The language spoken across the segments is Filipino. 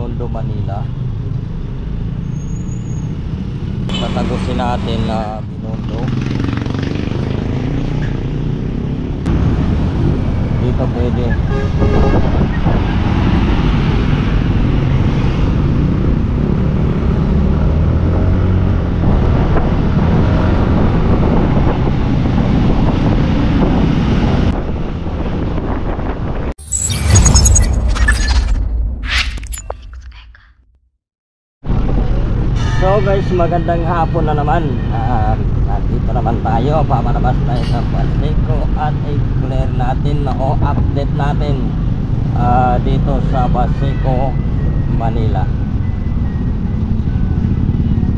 Binondo, Manila. Tatagusin natin na Binondo. Dito pwede. So guys, magandang hapon na naman. Nandito naman tayo, pamalabas tayo sa Baseco at i-clear natin o update natin dito sa Baseco, Manila.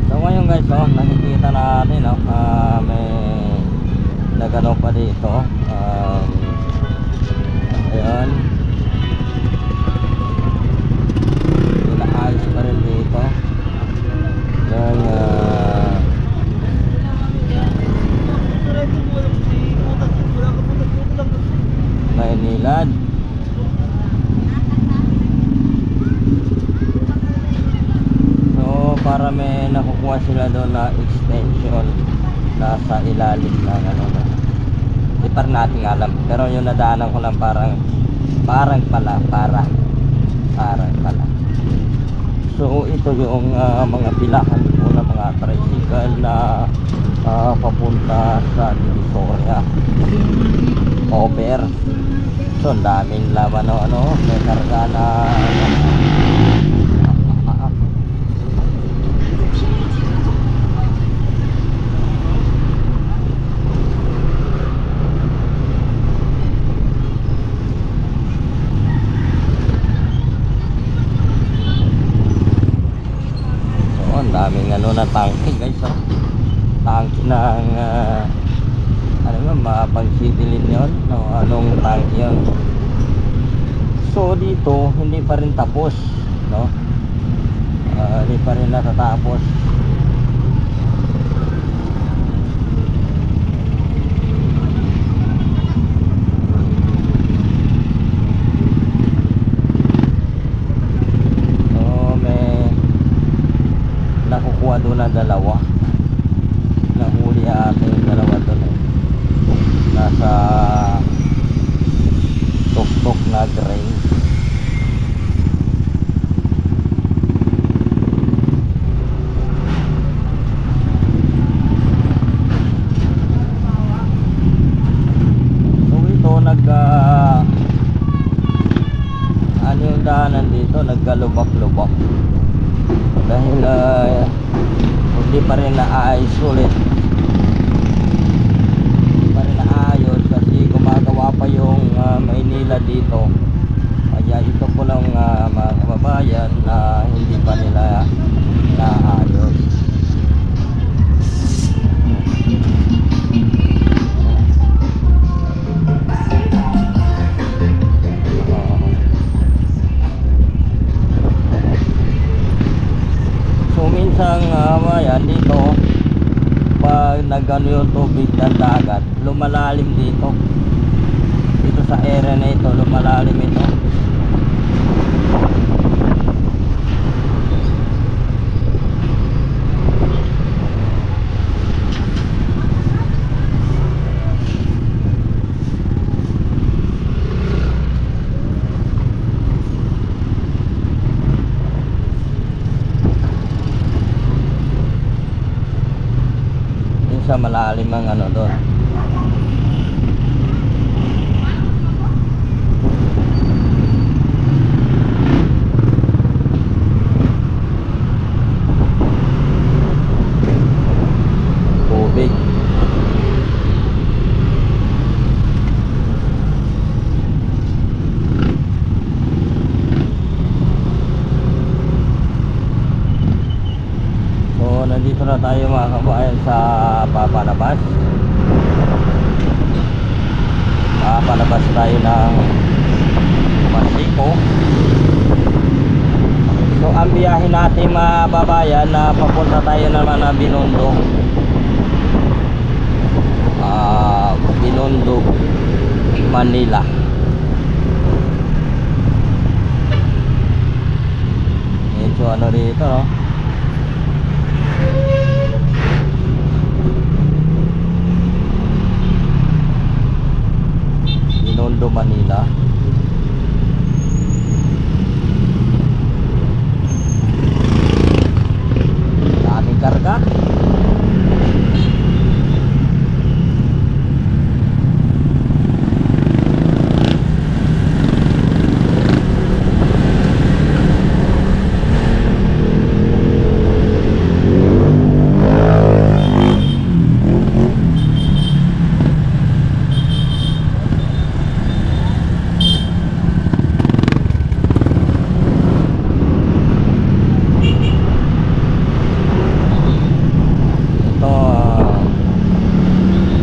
So ngayon guys, nakikita natin may nagano pa dito. Ayan, inaayos pa rin dito ng Maynilad. So para may nakukuha sila doon na extension nasa ilalim ng ano, di pa natin alam, pero yung nadaanan ko lang parang pala. So ito yung mga pilahan po ng mga tricycle na papunta sa Divisoria over. So ang daming laman may karga na daming na tangke guys, tangke ng ano nga, mapang sitilin yun, anong tangke yun. So dito hindi pa rin tapos, hindi pa rin natatapos. Nakukuha doon na dalawa, nahuli ating dalawa doon nasa tuktok na grain. So ito ano yung daanan dito, naggalubak-lubak dahil hindi pa rin naayos ulit, hindi pa rin naayos kasi gumagawa pa yung Maynila dito. Kaya ito po lang mga kababayan na hindi pa nila naayos. Minsan ayan dito pag nagano yung tubig ng dagat, lumalalim dito sa area na ito, lumalalim ito. Sa malalim ang ano doon. Tubig. So nandito na tayo mga kabayan sa papalabas tayo ng Baseco. So ang biyahe natin mga babayan na papunta tayo naman na Binondo, Binondo, Manila. ano rito, no? Binondo, Manila. Daming karga.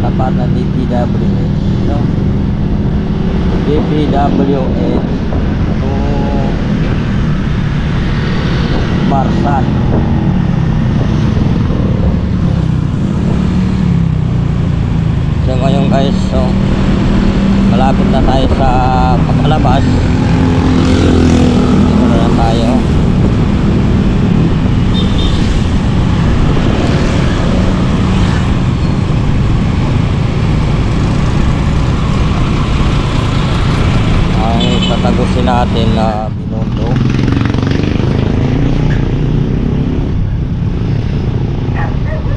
Tapat ng DPWH, no? DPWH to Marsan. So ngayon guys, so malapit na tayo sa papalabas. Dito na lang tayo. Tatagusin natin na Binondo.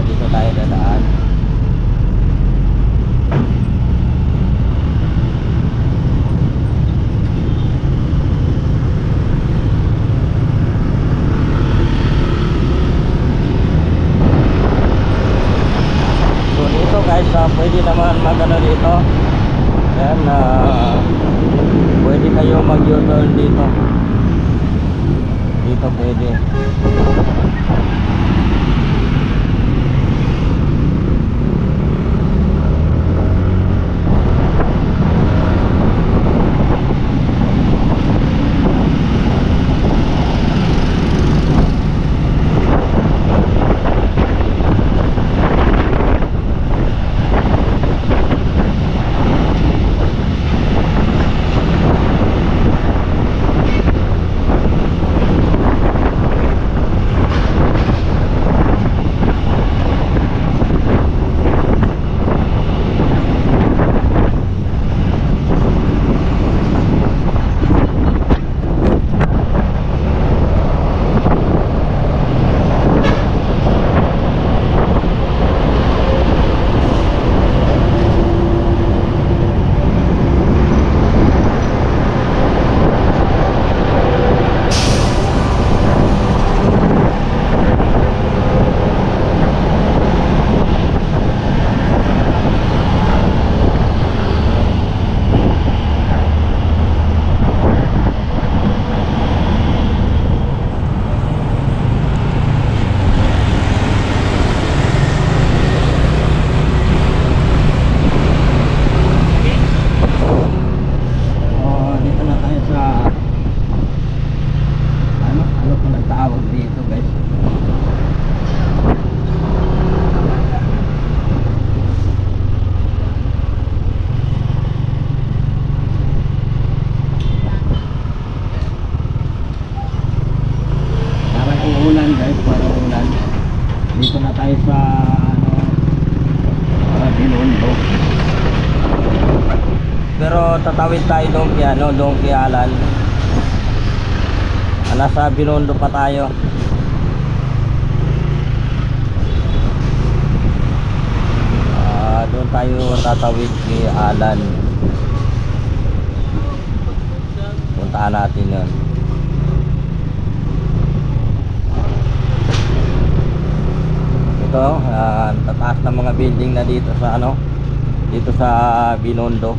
Dito tayo dadaan. So dito guys, pwede naman magano dito. Yan, pwede kayo mag-U-turn dito. Dito pwede. Dito na tayo sa Binondo. Pero tatawid tayo doon kaya doon kay Alan. Nasa Binondo pa tayo. Doon tayo tatawid kay Alan. Puntaan natin yun. Ito, tataas ng mga building na dito sa dito sa Binondo.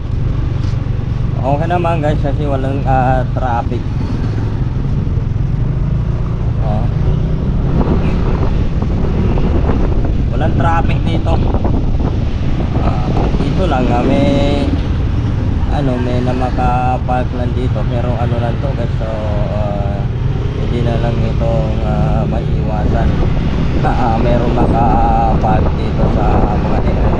Okay naman guys kasi walang traffic. Walang traffic dito. Dito lang may may na makapark lang dito pero lang to guys, so hindi na lang itong maiiwasan. Meron makapark dito sa mga area.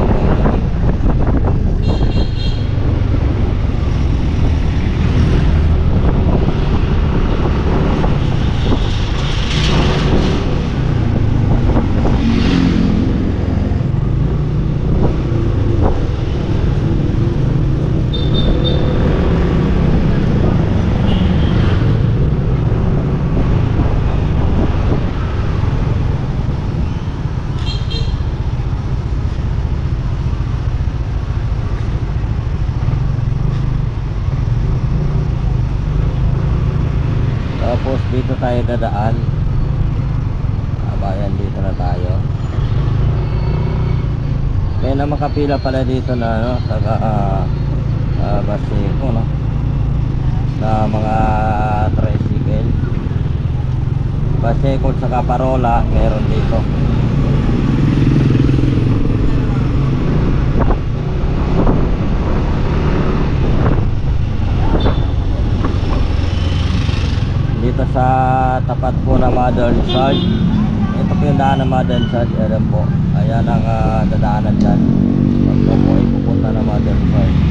Tapos dito tayo dadaan. Abayan, dito na tayo. May na makapila pala dito na ano, taga Baseco, no? Na mga tricycle. Baseco saka Parola meron dito. Dito sa tapat po ng Modern Side. Ito po yung daan ng Modern Side. Ayan po. Ayan ang dadaanan dyan. Pag po ay pupunta ng Modern Side.